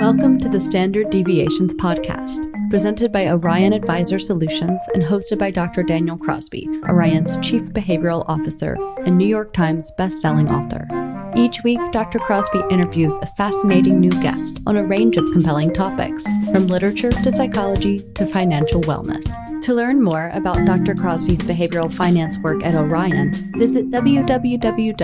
Welcome to the Standard Deviations podcast, presented by Orion Advisor Solutions and hosted by Dr. Daniel Crosby, Orion's Chief Behavioral Officer and New York Times best-selling author. Each week, Dr. Crosby interviews a fascinating new guest on a range of compelling topics, from literature to psychology to financial wellness. To learn more about Dr. Crosby's behavioral finance work at Orion, visit www.orion.com.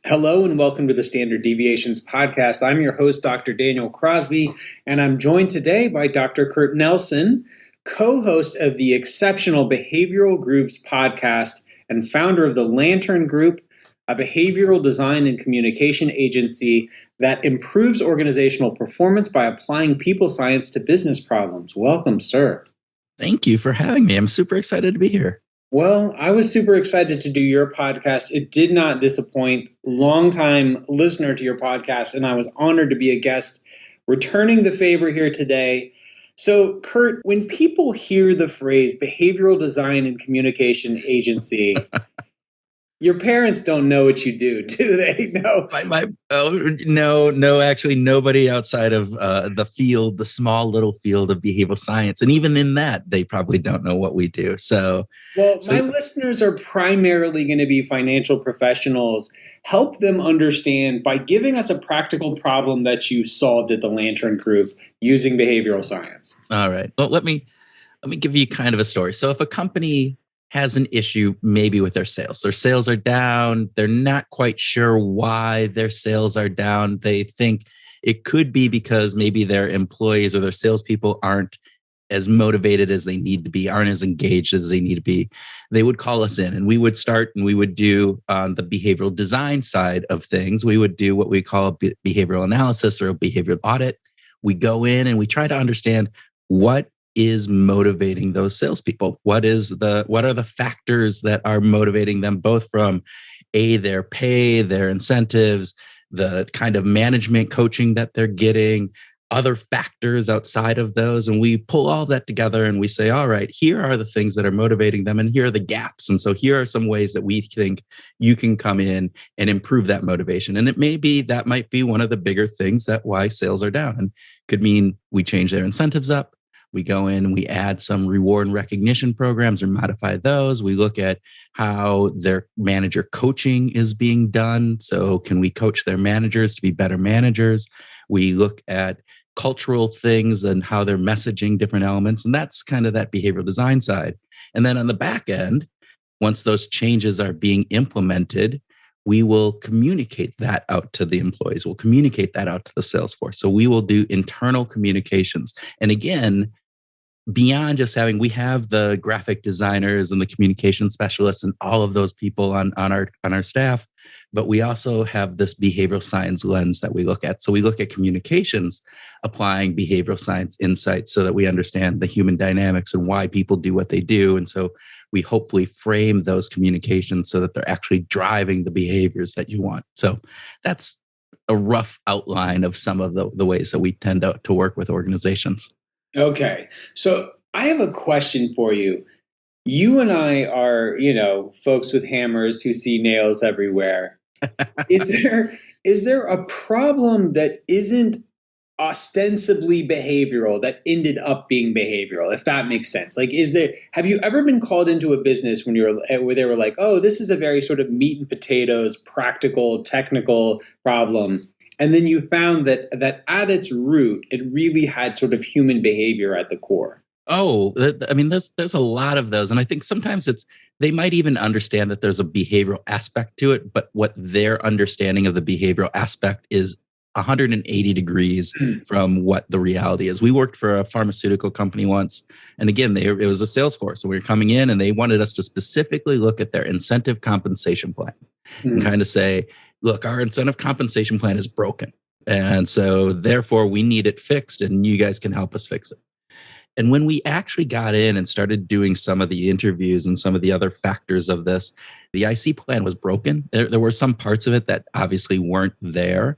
Hello and welcome to the Standard Deviations podcast. I'm your host, Dr. Daniel Crosby, and I'm joined today by Dr. Kurt Nelson, co-host of the Exceptional Behavioral Groups podcast and founder of the Lantern Group, a behavioral design and communication agency that improves organizational performance by applying people science to business problems. Welcome, sir. Thank you for having me. I'm super excited to be here. Well, I was super excited to do your podcast. It did not disappoint. Longtime listener to your podcast, and I was honored to be a guest, returning the favor here today. So, Kurt, when people hear the phrase behavioral design and communication agency, your parents don't know what you do they? No. No, actually, nobody outside of the small little field of behavioral science. And even in that, they probably don't know what we do. My listeners are primarily going to be financial professionals. Help them understand by giving us a practical problem that you solved at the Lantern Group using behavioral science. All right. Well, let me give you kind of a story. So if a company has an issue maybe with their sales are down, they're not quite sure why their sales are down. They think it could be because maybe their employees or their salespeople aren't as motivated as they need to be, aren't as engaged as they need to be. They would call us in and we would start and we would do on the behavioral design side of things, we would do what we call a behavioral analysis or a behavioral audit. We go in and we try to understand what is motivating those salespeople. What are the factors that are motivating them, both from their pay, their incentives, the kind of management coaching that they're getting, other factors outside of those. And we pull all that together and we say, all right, here are the things that are motivating them and here are the gaps. And so here are some ways that we think you can come in and improve that motivation. And that might be one of the bigger things that why sales are down. And could mean we change their incentives up. We go in and we add some reward and recognition programs or modify those. We look at how their manager coaching is being done. So can we coach their managers to be better managers? We look at cultural things and how they're messaging different elements. And that's kind of that behavioral design side. And then on the back end, once those changes are being implemented, we will communicate that out to the employees. We'll communicate that out to the sales force. So we will do internal communications. And again, beyond just we have the graphic designers and the communication specialists and all of those people on our staff, but we also have this behavioral science lens that we look at. So we look at communications, applying behavioral science insights so that we understand the human dynamics and why people do what they do. And so we hopefully frame those communications so that they're actually driving the behaviors that you want. So that's a rough outline of some of the ways that we tend to work with organizations. Okay. So I have a question for you. You and I are, folks with hammers who see nails everywhere. Is there a problem that isn't ostensibly behavioral that ended up being behavioral, if that makes sense? Like, have you ever been called into a business where they were like, oh, this is a very sort of meat and potatoes, practical, technical problem. And then you found that at its root, it really had sort of human behavior at the core. Oh, I mean, there's a lot of those. And I think sometimes they might even understand that there's a behavioral aspect to it, but what their understanding of the behavioral aspect is 180 degrees from what the reality is. We worked for a pharmaceutical company once. And again, it was a sales force. So we were coming in and they wanted us to specifically look at their incentive compensation plan and kind of say, look, our incentive compensation plan is broken. And so therefore we need it fixed and you guys can help us fix it. And when we actually got in and started doing some of the interviews and some of the other factors of this, the IC plan was broken. There were some parts of it that obviously weren't there,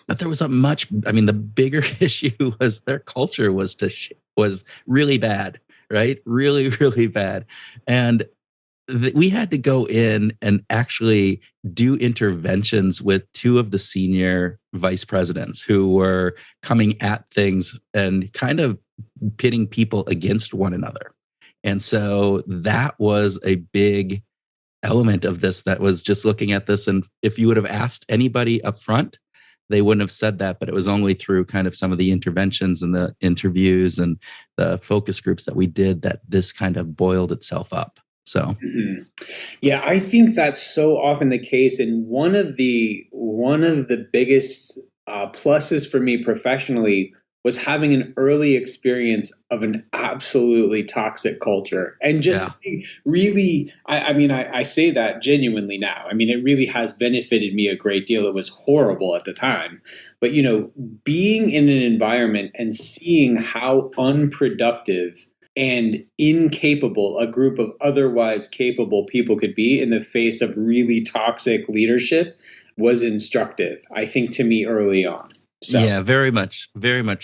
but there was the bigger issue was their culture was really bad, right? Really, really bad. And we had to go in and actually do interventions with two of the senior vice presidents who were coming at things and kind of pitting people against one another. And so that was a big element of this, that was just looking at this. And if you would have asked anybody up front, they wouldn't have said that, but it was only through kind of some of the interventions and the interviews and the focus groups that we did that this kind of boiled itself up. So, yeah, I think that's so often the case. And one of the biggest pluses for me professionally was having an early experience of an absolutely toxic culture. And just really, I mean, I say that genuinely now. I mean, it really has benefited me a great deal. It was horrible at the time. But, you know, being in an environment and seeing how unproductive and incapable a group of otherwise capable people could be in the face of really toxic leadership was instructive, I think, to me early on. So. Yeah, very much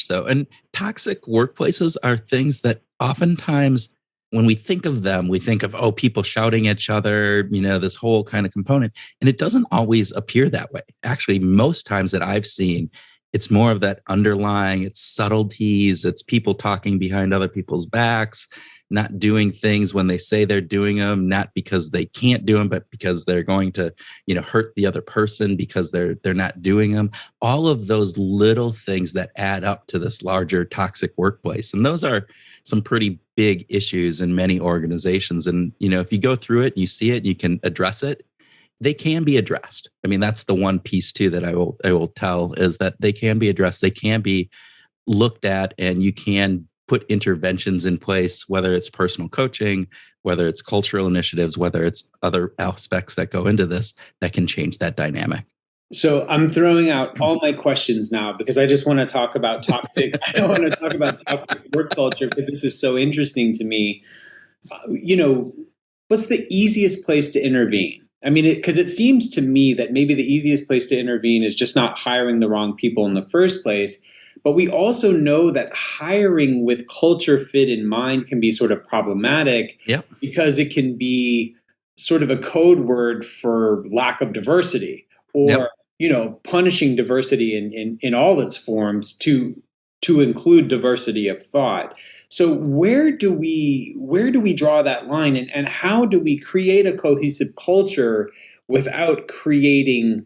so. And toxic workplaces are things that oftentimes when we think of them, we think of, oh, people shouting at each other, you know, this whole kind of component. And it doesn't always appear that way. Actually, most times that I've seen, it's more of that underlying, it's subtleties, it's people talking behind other people's backs, not doing things when they say they're doing them, not because they can't do them, but because they're going to, you know, hurt the other person because they're not doing them. All of those little things that add up to this larger toxic workplace. And those are some pretty big issues in many organizations. And, you know, if you go through it, you see it, you can address it. They can be addressed. I mean, that's the one piece too that I will tell is that they can be addressed. They can be looked at, and you can put interventions in place, whether it's personal coaching, whether it's cultural initiatives, whether it's other aspects that go into this that can change that dynamic. So I'm throwing out all my questions now because I just want to talk about toxic. I don't want to talk about toxic work culture because this is so interesting to me. You know, what's the easiest place to intervene? I mean, because it seems to me that maybe the easiest place to intervene is just not hiring the wrong people in the first place. But we also know that hiring with culture fit in mind can be sort of problematic because it can be sort of a code word for lack of diversity or, you know, punishing diversity in all its forms to include diversity of thought. So where do we draw that line, and how do we create a cohesive culture without creating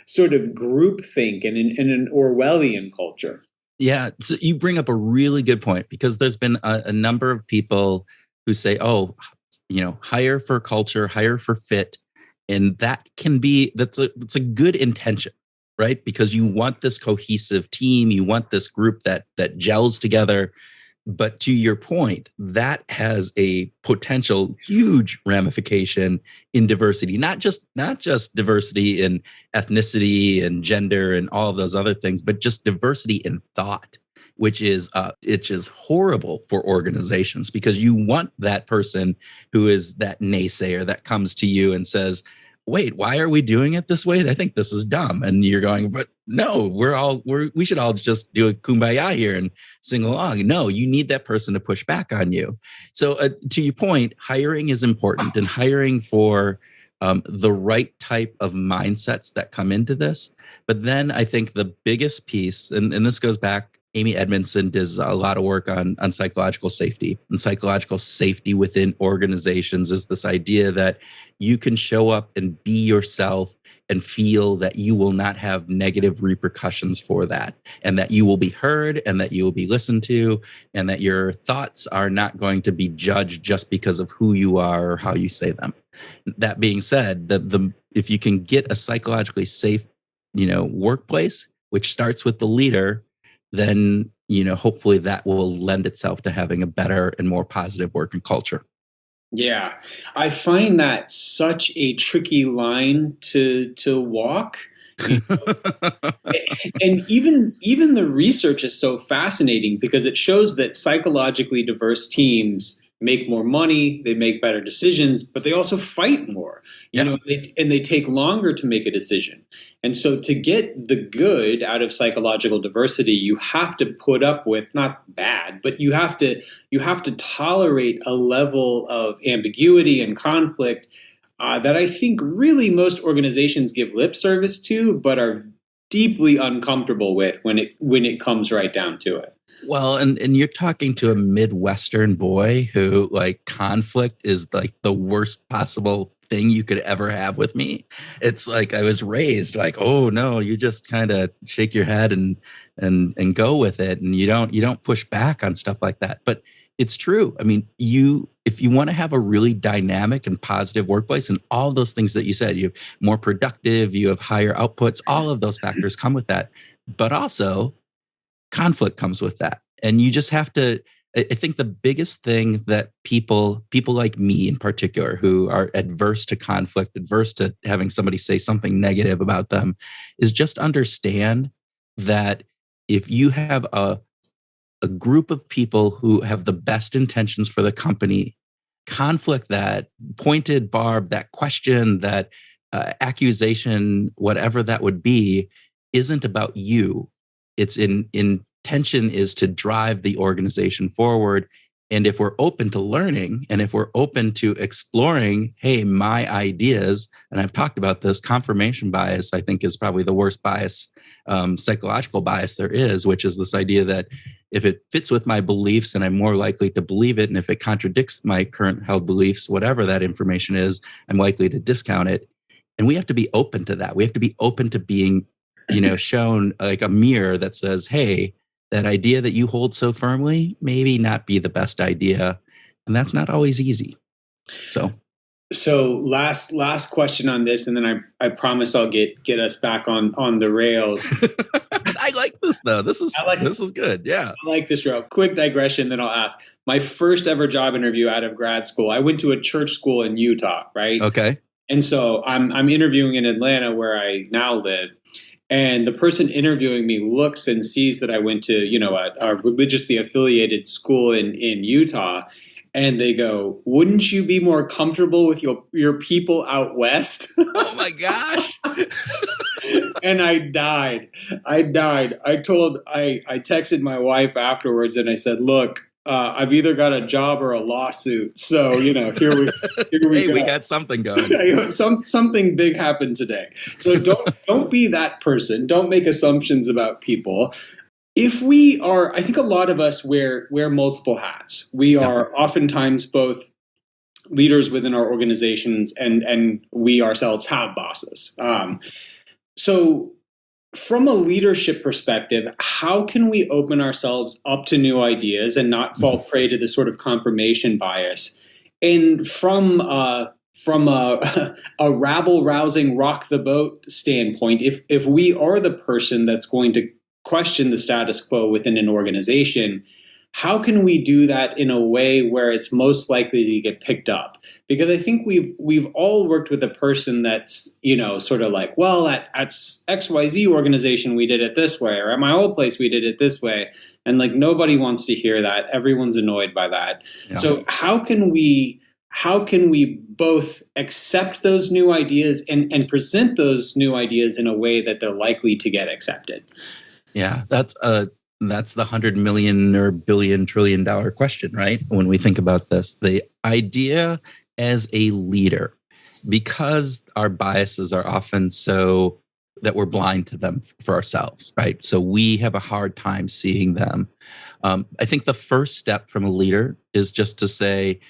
sort of groupthink and an Orwellian culture? Yeah, so you bring up a really good point because there's been a number of people who say, oh, you know, hire for culture, hire for fit. And that can be, that's a good intention, right? Because you want this cohesive team, you want this group that gels together. But to your point, that has a potential huge ramification in diversity, not just diversity in ethnicity and gender and all of those other things, but just diversity in thought, which is it's just horrible for organizations because you want that person who is that naysayer that comes to you and says, wait, why are we doing it this way? I think this is dumb. And you're going, but no, we should all just do a kumbaya here and sing along. No, you need that person to push back on you. So to your point, hiring is important, and hiring for the right type of mindsets that come into this. But then I think the biggest piece, and this goes back, Amy Edmondson does a lot of work on psychological safety, and psychological safety within organizations is this idea that you can show up and be yourself and feel that you will not have negative repercussions for that, and that you will be heard and that you will be listened to, and that your thoughts are not going to be judged just because of who you are or how you say them. That being said, if you can get a psychologically safe, you know, workplace, which starts with the leader, then, you know, hopefully that will lend itself to having a better and more positive working culture. Yeah, I find that such a tricky line to walk. You know? And even the research is so fascinating because it shows that psychologically diverse teams make more money, they make better decisions, but they also fight more, and they take longer to make a decision. And so to get the good out of psychological diversity, you have to put up with, not bad, but you have to tolerate a level of ambiguity and conflict that I think really most organizations give lip service to, but are deeply uncomfortable with when it comes right down to it. Well, and you're talking to a Midwestern boy who, like, conflict is like the worst possible thing you could ever have with me. It's like I was raised like, oh no, you just kind of shake your head and go with it, and you don't push back on stuff like that. But it's true. I mean, if you want to have a really dynamic and positive workplace, and all those things that you said, you're more productive, you have higher outputs, all of those factors come with that. But also conflict comes with that. And you just have to, I think the biggest thing that people like me in particular, who are adverse to conflict, adverse to having somebody say something negative about them, is just understand that if you have a group of people who have the best intentions for the company, conflict, that pointed barb, that question, that accusation, whatever that would be, isn't about you. It's intention is to drive the organization forward. And if we're open to learning, and if we're open to exploring, hey, my ideas, and I've talked about this, confirmation bias, I think, is probably the worst bias, psychological bias there is, which is this idea that if it fits with my beliefs, and I'm more likely to believe it, and if it contradicts my current held beliefs, whatever that information is, I'm likely to discount it. And we have to be open to that. We have to be open to being, shown like a mirror that says, hey, that idea that you hold so firmly maybe not be the best idea. And that's not always easy. So last question on this, and then I promise I'll get us back on the rails. I like this though. This is good. Yeah. I like this, real quick digression. Then I'll ask my first ever job interview out of grad school. I went to a church school in Utah, right? Okay. And so I'm interviewing in Atlanta, where I now live. And the person interviewing me looks and sees that I went to, a religiously affiliated school in Utah. And they go, wouldn't you be more comfortable with your people out west? Oh my gosh. And I died. I texted my wife afterwards and I said, look, I've either got a job or a lawsuit. So, here we hey, go. We got something going. Something big happened today. So don't be that person. Don't make assumptions about people. If we are, I think a lot of us wear multiple hats. We are oftentimes both leaders within our organizations, and we ourselves have bosses. So from a leadership perspective, how can we open ourselves up to new ideas and not fall prey to this sort of confirmation bias? And from a rabble-rousing, rock the boat standpoint, if we are the person that's going to question the status quo within an organization, how can we do that in a way where it's most likely to get picked up? Because I think we've all worked with a person that's, sort of like, well, at XYZ organization, we did it this way, or at my old place, we did it this way. And like, nobody wants to hear that. Everyone's annoyed by that. Yeah. So how can we both accept those new ideas and present those new ideas in a way that they're likely to get accepted? Yeah, that's the 100 million or billion trillion dollar question, right? When we think about this, the idea as a leader, because our biases are often so that we're blind to them for ourselves, right? So we have a hard time seeing them. I think the first step from a leader is just to say,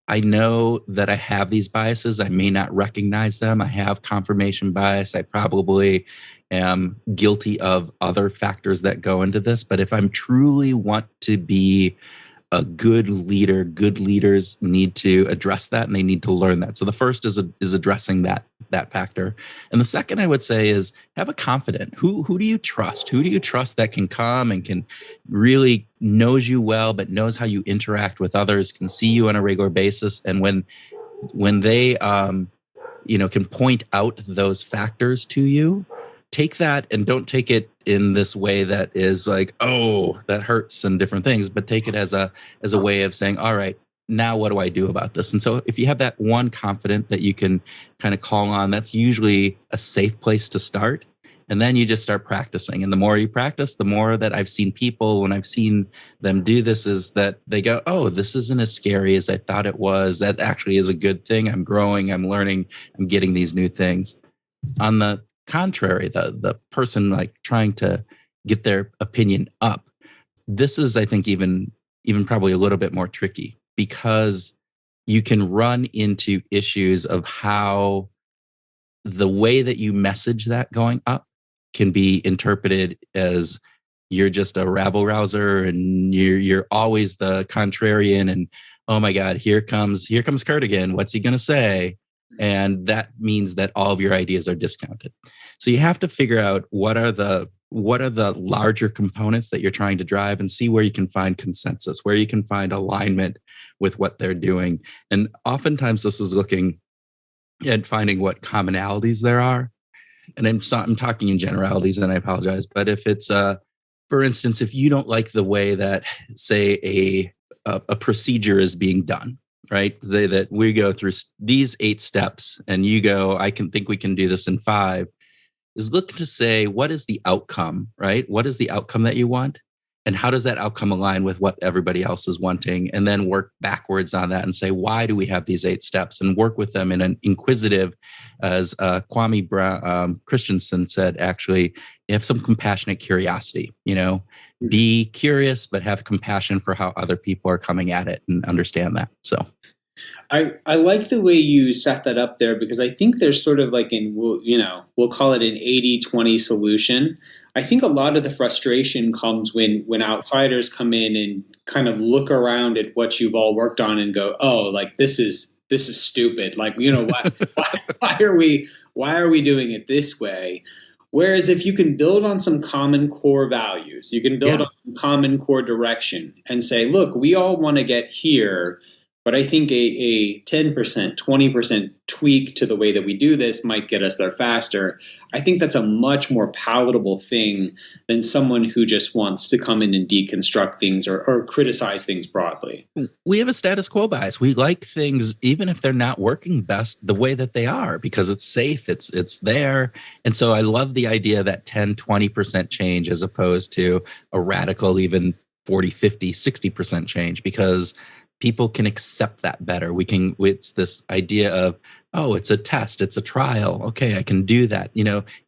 I know that I have these biases. I may not recognize them. I have confirmation bias. I probably am guilty of other factors that go into this. But if I'm truly want to be a good leader, good leaders need to address that, and they need to learn that. So the first is addressing that factor. And the second, I would say, is have a confidant. Who do you trust? Who do you trust that can come and can really knows you well, but knows how you interact with others, can see you on a regular basis. And when they can point out those factors to you, take that and don't take it in this way that is like, oh, that hurts and different things, but take it as a way of saying, all right, now what do I do about this? And so if you have that one confidant that you can kind of call on, that's usually a safe place to start. And then you just start practicing. And the more you practice, the more that I've seen people, when I've seen them do this, is that they go, oh, this isn't as scary as I thought it was. That actually is a good thing. I'm growing, I'm learning, I'm getting these new things. On the contrary, the person like trying to get their opinion up, this is, I think, even probably a little bit more tricky, because you can run into issues of how the way that you message that going up can be interpreted as you're just a rabble rouser and you're always the contrarian, and oh my God, here comes Kurt again. What's he going to say? And that means that all of your ideas are discounted. So you have to figure out what are the larger components that you're trying to drive, and see where you can find consensus, where you can find alignment with what they're doing. And oftentimes this is looking at finding what commonalities there are. And I'm talking in generalities, and I apologize. But if it's, for instance, if you don't like the way that, say, a procedure is being done, right? That we go through these 8 steps, and you go, I think we can do this in 5, is looking to say, what is the outcome, right? What is the outcome that you want? And how does that outcome align with what everybody else is wanting? And then work backwards on that and say, why do we have these 8 steps? And work with them in an inquisitive, as Kwame Christensen said, actually, you have some compassionate curiosity, be curious, but have compassion for how other people are coming at it, and understand that. So I like the way you set that up there, because I think there's sort of like we'll call it an 80-20 solution. I think a lot of the frustration comes when outsiders come in and kind of look around at what you've all worked on and go, oh, like this is stupid. Like, why are we doing it this way? Whereas if you can build on some common core values, you can build on some common core direction and say, look, we all want to get here, but I think a 10%, 20% tweak to the way that we do this might get us there faster. I think that's a much more palatable thing than someone who just wants to come in and deconstruct things or criticize things broadly. We have a status quo bias. We like things, even if they're not working best, the way that they are, because it's safe, it's there. And so I love the idea that 10, 20% change as opposed to a radical, even 40, 50, 60% change, because people can accept that better. It's this idea of, oh, it's a test, it's a trial. Okay, I can do that.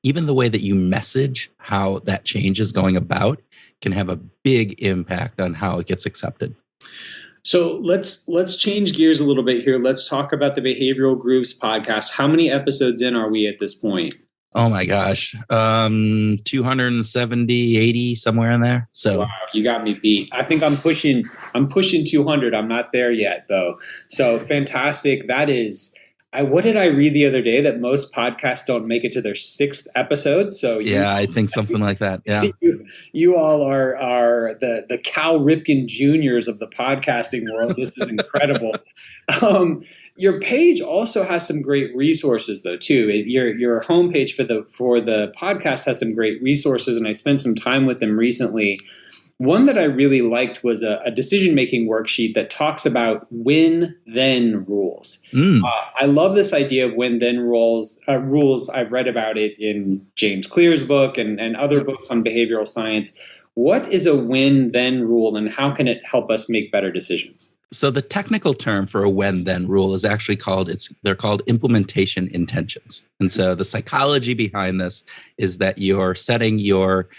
Even the way that you message how that change is going about can have a big impact on how it gets accepted. So let's change gears a little bit here. Let's talk about the Behavioral Grooves podcast. How many episodes in are we at this point? Oh my gosh. 270, 80, somewhere in there. So wow, you got me beat. I think I'm pushing 200. I'm not there yet though. So fantastic. That is, what did I read the other day? That most podcasts don't make it to their 6th episode. So I think something like that. Yeah. You all are the Cal Ripken Juniors of the podcasting world. This is incredible. Your page also has some great resources though too. Your homepage for the podcast has some great resources, and I spent some time with them recently. One that I really liked was a decision-making worksheet that talks about when-then rules. I love this idea of when-then rules. I've read about it in James Clear's book and other books on behavioral science. What is a when-then rule, and how can it help us make better decisions? So the technical term for a when-then rule is actually they're called implementation intentions. And so the psychology behind this is that you're setting you're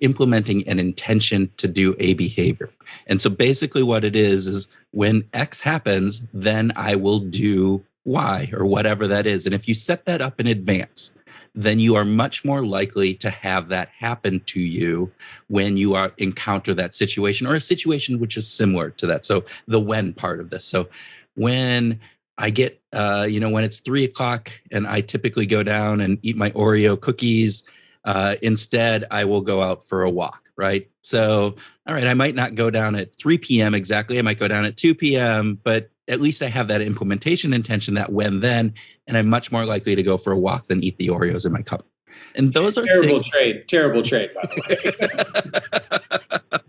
implementing an intention to do a behavior. And so basically what it is when X happens, then I will do Y or whatever that is. And if you set that up in advance, then you are much more likely to have that happen to you when you encounter that situation, or a situation which is similar to that. So the when part of this. So when I get, when it's 3:00 and I typically go down and eat my Oreo cookies, instead I will go out for a walk, right? So, all right, I might not go down at 3 p.m. exactly. I might go down at 2 p.m., but at least I have that implementation intention, that when then, and I'm much more likely to go for a walk than eat the Oreos in my cup. And those are terrible trade, by the way.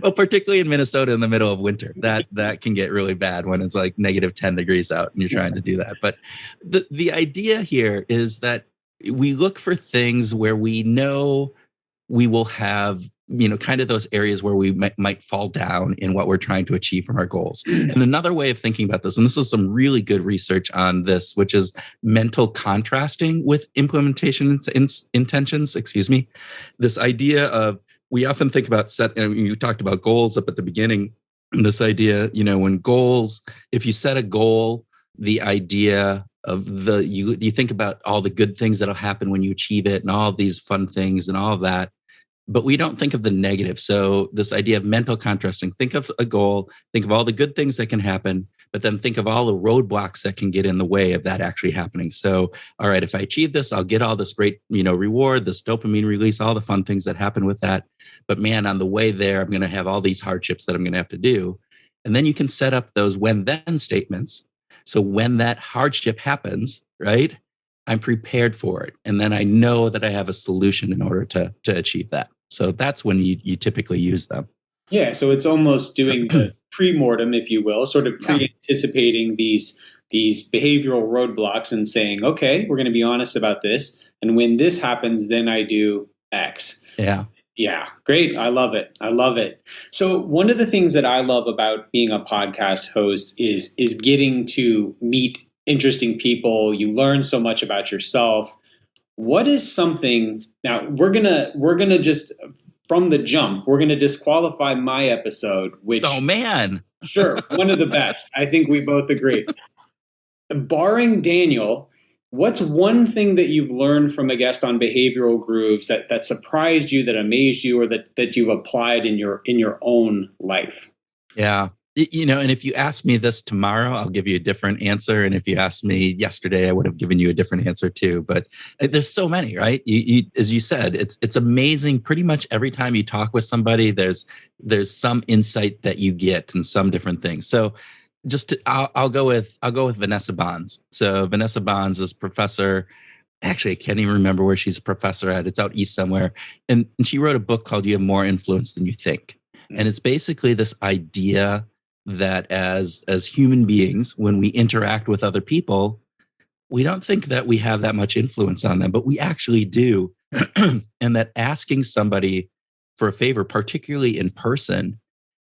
Well, particularly in Minnesota in the middle of winter, that can get really bad when it's like negative 10 degrees out and you're trying to do that. But the idea here is that we look for things where we know we will have, kind of those areas where we might fall down in what we're trying to achieve from our goals. And another way of thinking about this, and this is some really good research on this, which is mental contrasting with implementation intentions, this idea of, we often think about you talked about goals up at the beginning, this idea, when goals, if you set a goal, the idea of you think about all the good things that'll happen when you achieve it and all of these fun things and all of that, but we don't think of the negative. So this idea of mental contrasting, think of a goal, think of all the good things that can happen, but then think of all the roadblocks that can get in the way of that actually happening. So, all right, if I achieve this, I'll get all this great, reward, this dopamine release, all the fun things that happen with that. But man, on the way there, I'm going to have all these hardships that I'm going to have to do. And then you can set up those when then statements. So when that hardship happens, right, I'm prepared for it. And then I know that I have a solution in order to achieve that. So that's when you typically use them. Yeah, so it's almost doing the pre-mortem, if you will, sort of pre-anticipating these behavioral roadblocks and saying, okay, we're going to be honest about this. And when this happens, then I do X. Yeah. Yeah, great. I love it. So one of the things that I love about being a podcast host is getting to meet interesting people. You learn so much about yourself. What is something, now we're gonna just from the jump, we're gonna disqualify my episode, which, oh man, sure, one of the best. I think we both agree. Barring Daniel, what's one thing that you've learned from a guest on Behavioral Grooves that surprised you, that amazed you, or that you've applied in your own life? Yeah. And if you ask me this tomorrow, I'll give you a different answer. And if you asked me yesterday, I would have given you a different answer too. But there's so many, right? You as you said, it's amazing. Pretty much every time you talk with somebody, there's some insight that you get and some different things. So I'll go with Vanessa Bonds. So Vanessa Bonds is professor. Actually, I can't even remember where she's a professor at. It's out east somewhere. And she wrote a book called You Have More Influence Than You Think. And it's basically this idea that as human beings, when we interact with other people, we don't think that we have that much influence on them, but we actually do. And that asking somebody for a favor, particularly in person,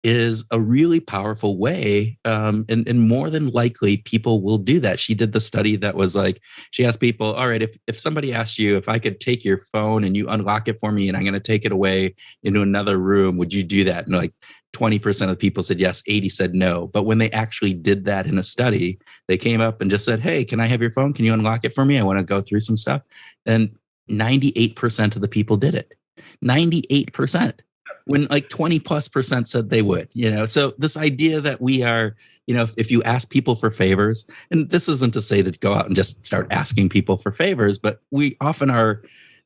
is a really powerful way. And more than likely, people will do that. She did the study that was like, she asked people, all right, if somebody asks you, if I could take your phone and you unlock it for me and I'm going to take it away into another room, would you do that? And like 20% of people said yes, 80 said no. But when they actually did that in a study, they came up and just said, hey, can I have your phone? Can you unlock it for me? I want to go through some stuff. And 98% of the people did it. 98%. When like 20+% said they would, so this idea that we are, if you ask people for favors, and this isn't to say that go out and just start asking people for favors, but we often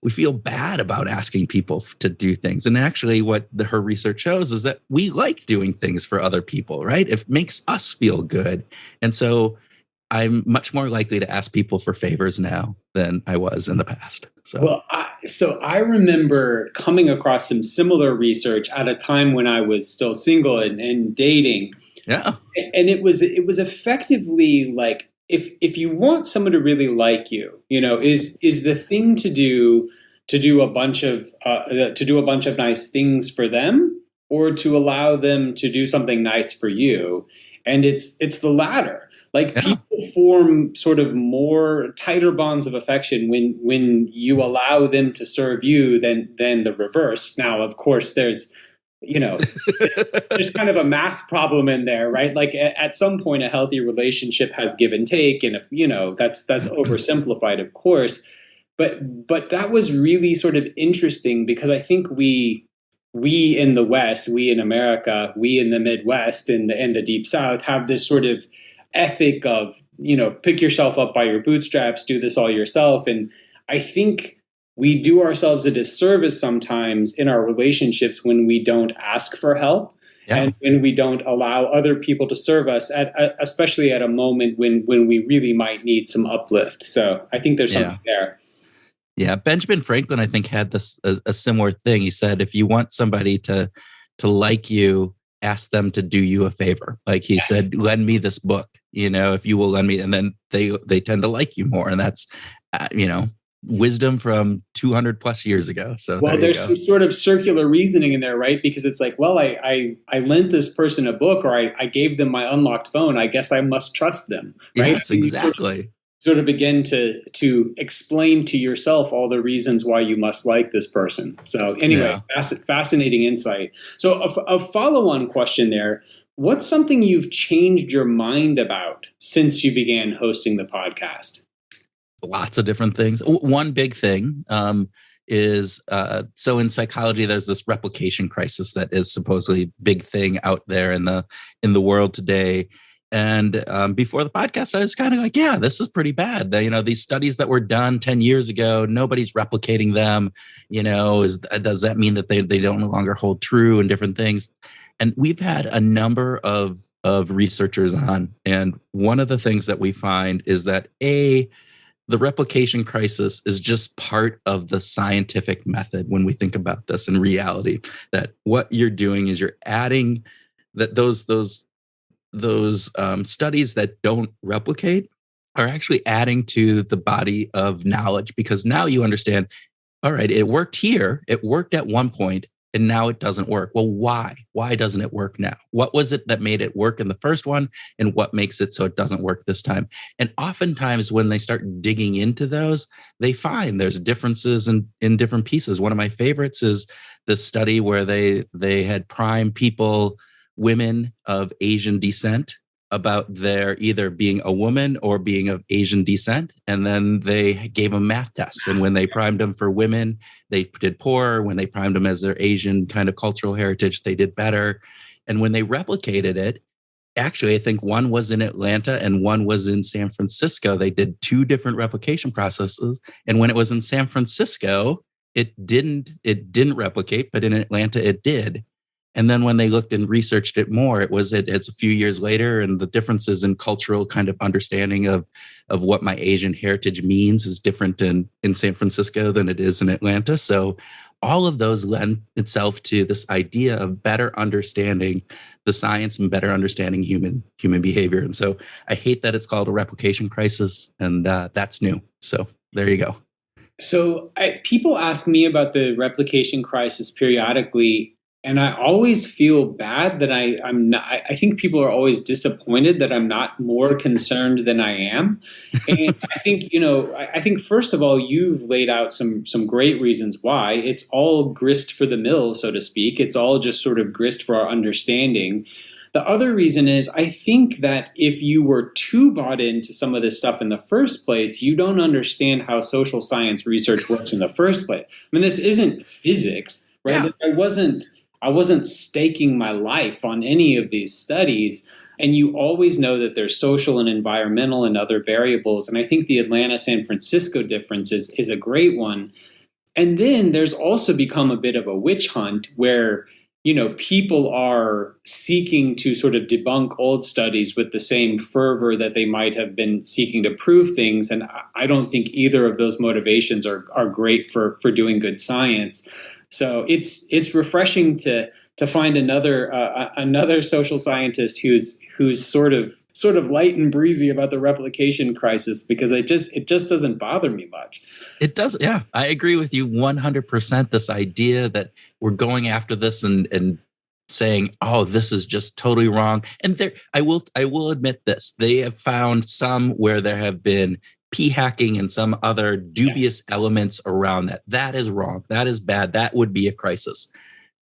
we feel bad about asking people to do things. And actually what her research shows is that we like doing things for other people, right? It makes us feel good. And so I'm much more likely to ask people for favors now than I was in the past. So, I remember coming across some similar research at a time when I was still single and dating. Yeah, and it was effectively like, if you want someone to really like you, is the thing to do a bunch of nice things for them, or to allow them to do something nice for you. And it's the latter. Like, people form sort of more tighter bonds of affection when you allow them to serve you than the reverse. Now, of course, there's kind of a math problem in there, right? Like at some point, a healthy relationship has give and take, and if that's oversimplified, of course. But that was really sort of interesting, because I think we in the West, we in America, we in the Midwest and the Deep South have this sort of ethic of, pick yourself up by your bootstraps, do this all yourself. And I think we do ourselves a disservice sometimes in our relationships when we don't ask for help. Yeah. And when we don't allow other people to serve us, especially at a moment when we really might need some uplift. So I think there's something there. Yeah, Benjamin Franklin, I think, had this a similar thing. He said, if you want somebody to to like you, ask them to do you a favor. Like he said, lend me this book, if you will lend me, and then they tend to like you more. And that's, wisdom from 200 plus years ago. So well, there's some sort of circular reasoning in there, right? Because it's like, well, I lent this person a book, or I gave them my unlocked phone. I guess I must trust them, right? Yes, exactly. Sort of begin to explain to yourself all the reasons why you must like this person. So anyway, fascinating insight. So a follow-on question there. What's something you've changed your mind about since you began hosting the podcast? Lots of different things. One big thing is so in psychology, there's this replication crisis that is supposedly big thing out there in the world today. And before the podcast, I was kind of like, yeah, this is pretty bad. These studies that were done 10 years ago, nobody's replicating them. Does that mean that they don't no longer hold true and different things? And we've had a number of researchers on. And one of the things that we find is that the replication crisis is just part of the scientific method when we think about this in reality, that what you're doing is you're adding that those studies that don't replicate are actually adding to the body of knowledge, because now you understand, all right, it worked here, it worked at one point, and now it doesn't work. Well, why? Why doesn't it work now? What was it that made it work in the first one, and what makes it so it doesn't work this time? And oftentimes when they start digging into those, they find there's differences in different pieces. One of my favorites is the study where they had primed people, women of Asian descent, about their either being a woman or being of Asian descent. And then they gave them math tests. And when they primed them for women, they did poorer. When they primed them as their Asian kind of cultural heritage, they did better. And when they replicated it, actually, I think one was in Atlanta and one was in San Francisco. They did two different replication processes. And when it was in San Francisco, it didn't replicate, but in Atlanta, it did. And then when they looked and researched it more, it's a few years later, and the differences in cultural kind of understanding of what my Asian heritage means is different in San Francisco than it is in Atlanta. So all of those lend itself to this idea of better understanding the science and better understanding human behavior. And so I hate that it's called a replication crisis, and that's new. So there you go. So people ask me about the replication crisis periodically. And I always feel bad that I'm not. I think people are always disappointed that I'm not more concerned than I am. And I think, I think first of all, you've laid out some great reasons why. It's all grist for the mill, so to speak. It's all just sort of grist for our understanding. The other reason is I think that if you were too bought into some of this stuff in the first place, you don't understand how social science research works in the first place. I mean, this isn't physics, right? Yeah. I wasn't staking my life on any of these studies. And you always know that there's social and environmental and other variables. And I think the Atlanta-San Francisco difference is a great one. And then there's also become a bit of a witch hunt where, people are seeking to sort of debunk old studies with the same fervor that they might have been seeking to prove things. And I don't think either of those motivations are great for doing good science. So it's refreshing to find another social scientist who's sort of light and breezy about the replication crisis, because it just doesn't bother me much. It does. Yeah, I agree with you 100%. This idea that we're going after this and saying, oh, this is just totally wrong. And I will admit this. They have found some where there have been p-hacking and some other dubious elements around that. That is wrong. That is bad. That would be a crisis.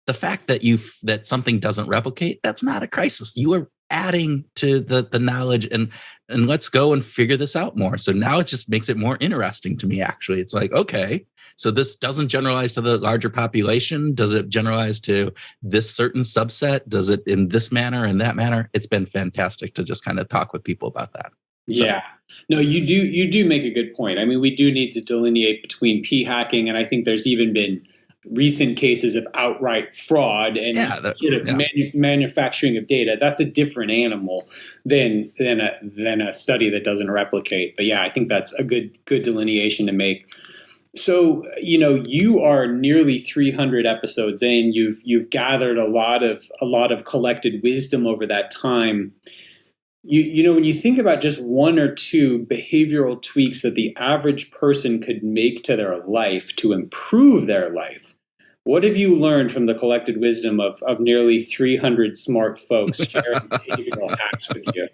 The fact that something doesn't replicate, that's not a crisis. You are adding to the knowledge, and let's go and figure this out more. So now it just makes it more interesting to me, actually. It's like, okay, so this doesn't generalize to the larger population. Does it generalize to this certain subset? Does it in this manner and that manner? It's been fantastic to just kind of talk with people about that. So. Yeah. No, you do make a good point. I mean, we do need to delineate between p-hacking, and I think there's even been recent cases of outright fraud and manufacturing of data. That's a different animal than a study that doesn't replicate. But yeah, I think that's a good delineation to make. So, you are nearly 300 episodes in. You've gathered a lot of collected wisdom over that time. When you think about just one or two behavioral tweaks that the average person could make to their life to improve their life, what have you learned from the collected wisdom of nearly 300 smart folks sharing behavioral hacks with you?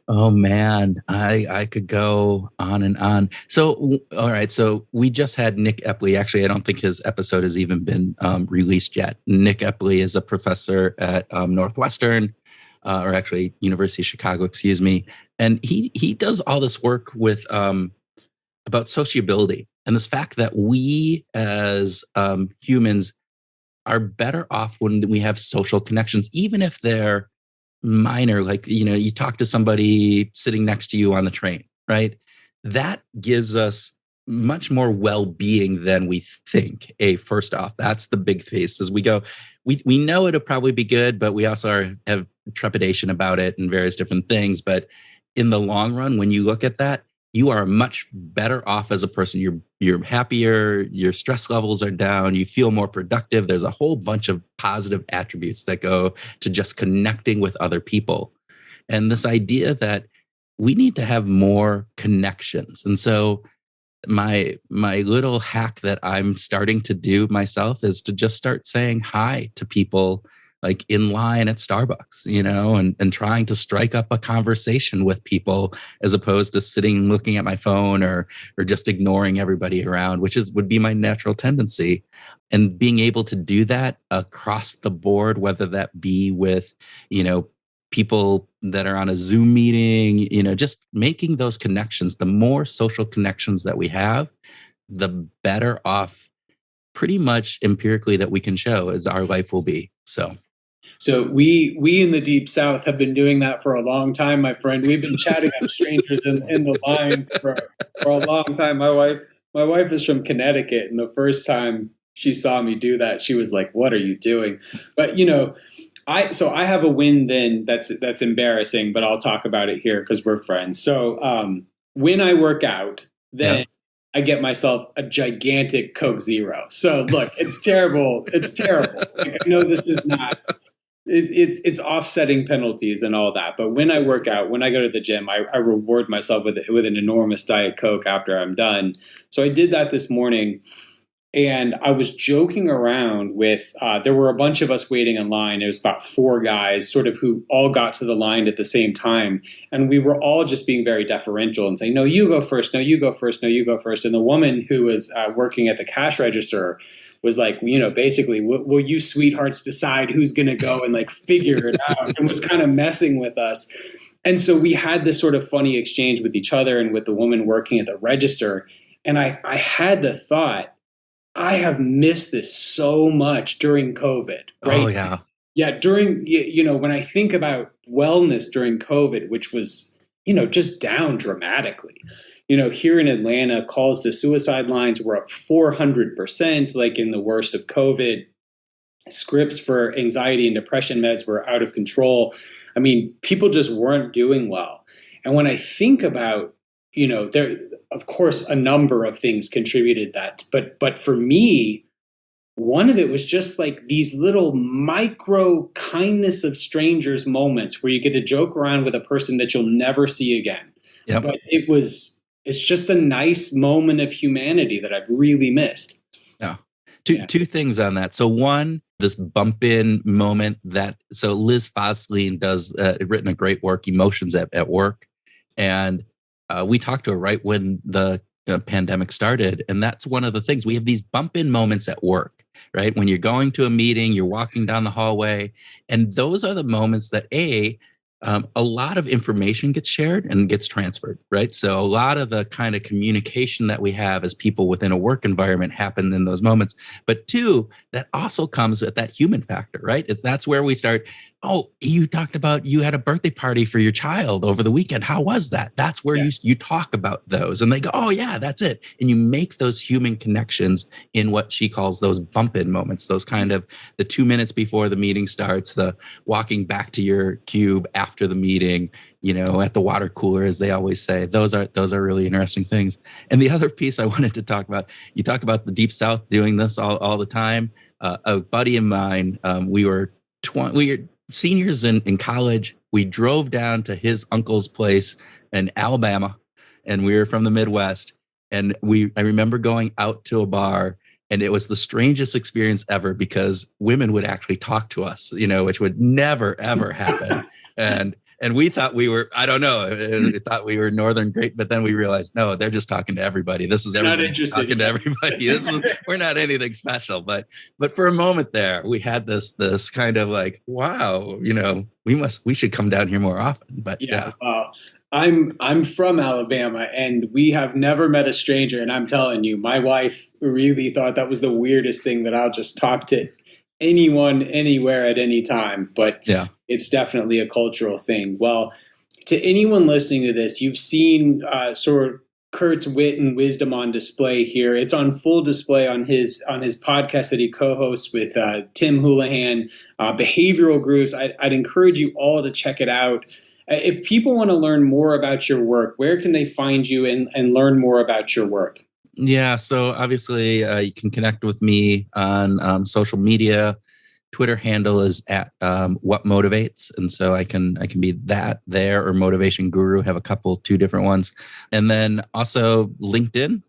Oh man, I could go on and on. So, all right. So we just had Nick Epley. Actually, I don't think his episode has even been released yet. Nick Epley is a professor at Northwestern, or actually University of Chicago, excuse me. And he does all this work with about sociability and this fact that we as humans are better off when we have social connections, even if they're minor. Like, you talk to somebody sitting next to you on the train, right? That gives us much more well-being than we think. First off, that's the big face as we go. We know it'll probably be good, but we also have trepidation about it and various different things. But in the long run, when you look at that, you are much better off as a person. You're happier, your stress levels are down, you feel more productive. There's a whole bunch of positive attributes that go to just connecting with other people. And this idea that we need to have more connections. And so my little hack that I'm starting to do myself is to just start saying hi to people, like in line at Starbucks, and trying to strike up a conversation with people as opposed to sitting looking at my phone or just ignoring everybody around, which would be my natural tendency. And being able to do that across the board, whether that be with, people that are on a Zoom meeting, just making those connections. The more social connections that we have, the better off pretty much empirically that we can show as our life will be. So we in the Deep South have been doing that for a long time, my friend. We've been chatting up strangers in the line for a long time. My wife is from Connecticut, and the first time she saw me do that, she was like, "What are you doing?" But I have a win then that's embarrassing, but I'll talk about it here because we're friends. So when I work out, then Yeah. I get myself a gigantic Coke Zero. So look, it's terrible. It's terrible. Like, I know this is not. It's offsetting penalties and all that. But when I work out, when I go to the gym, I reward myself with an enormous Diet Coke after I'm done. So I did that this morning. And I was joking around with, there were a bunch of us waiting in line. It was about 4 guys sort of who all got to the line at the same time. And we were all just being very deferential and saying, "No, you go first. No, you go first. No, you go first." And the woman who was working at the cash register was like, basically, will you sweethearts decide who's going to go and like figure it out, and was kind of messing with us. And so we had this sort of funny exchange with each other and with the woman working at the register. And I had the thought, I have missed this so much during COVID, right? Oh, yeah. Yeah. During, when I think about wellness during COVID, which was, just down dramatically, here in Atlanta, calls to suicide lines were up 400%, like in the worst of COVID. Scripts for anxiety and depression meds were out of control. I mean, people just weren't doing well. And when I think about, there, of course, a number of things contributed that. But for me, one of it was just like these little micro kindness of strangers moments where you get to joke around with a person that you'll never see again. Yep. But it's just a nice moment of humanity that I've really missed. Yeah. Two things on that. So one, this bump in moment so Liz Fosslien does written a great work, Emotions at Work. And we talked to her right when the pandemic started. And that's one of the things. We have these bump in moments at work, right? When you're going to a meeting, you're walking down the hallway. And those are the moments that a lot of information gets shared and gets transferred, right? So a lot of the kind of communication that we have as people within a work environment happen in those moments. But 2, that also comes with that human factor, right? That's where we start oh, you talked about you had a birthday party for your child over the weekend. How was that? That's where you talk about those. And they go, oh, yeah, that's it. And you make those human connections in what she calls those bump-in moments, those kind of the 2 minutes before the meeting starts, the walking back to your cube after the meeting, at the water cooler, as they always say. Those are really interesting things. And the other piece I wanted to talk about, you talk about the Deep South doing this all the time. A buddy of mine, we were seniors in college. We drove down to his uncle's place in Alabama, and we were from the Midwest. And I remember going out to a bar, and it was the strangest experience ever because women would actually talk to us, which would never, ever happen. And we thought we were, I don't know, we thought we were Northern great, but then we realized, no, they're just talking to everybody. This is everybody talking to everybody. We're not anything special. But for a moment there, we had this kind of like, wow, we should come down here more often. But yeah. I'm from Alabama, and we have never met a stranger. And I'm telling you, my wife really thought that was the weirdest thing, that I'll just talk to anyone, anywhere, at any time. But yeah, it's definitely a cultural thing. Well, to anyone listening to this, you've seen sort of Kurt's wit and wisdom on display here. It's on full display on his podcast that he co-hosts with Tim Houlihan, Behavioral Groups. I'd encourage you all to check it out. If people want to learn more about your work, where can they find you and learn more about your work? Yeah, so obviously you can connect with me on social media. Twitter handle is at What Motivates, and so I can be that there, or Motivation Guru. Have a two different ones, and then also LinkedIn.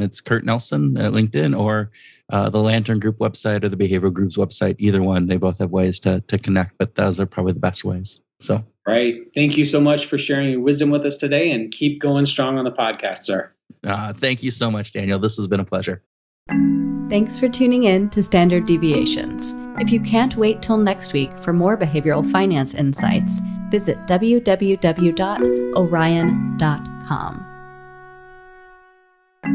It's Kurt Nelson at LinkedIn, or the Lantern Group website, or the Behavioral Group's website. Either one, they both have ways to connect, but those are probably the best ways. So, right. Thank you so much for sharing your wisdom with us today, and keep going strong on the podcast, sir. Thank you so much, Daniel. This has been a pleasure. Thanks for tuning in to Standard Deviations. If you can't wait till next week for more behavioral finance insights, visit www.orion.com.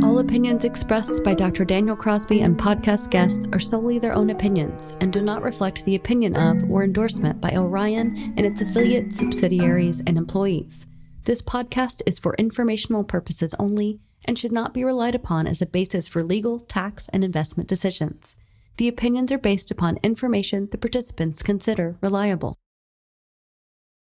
All opinions expressed by Dr. Daniel Crosby and podcast guests are solely their own opinions and do not reflect the opinion of or endorsement by Orion and its affiliates, subsidiaries, and employees. This podcast is for informational purposes only and should not be relied upon as a basis for legal, tax, and investment decisions. The opinions are based upon information the participants consider reliable.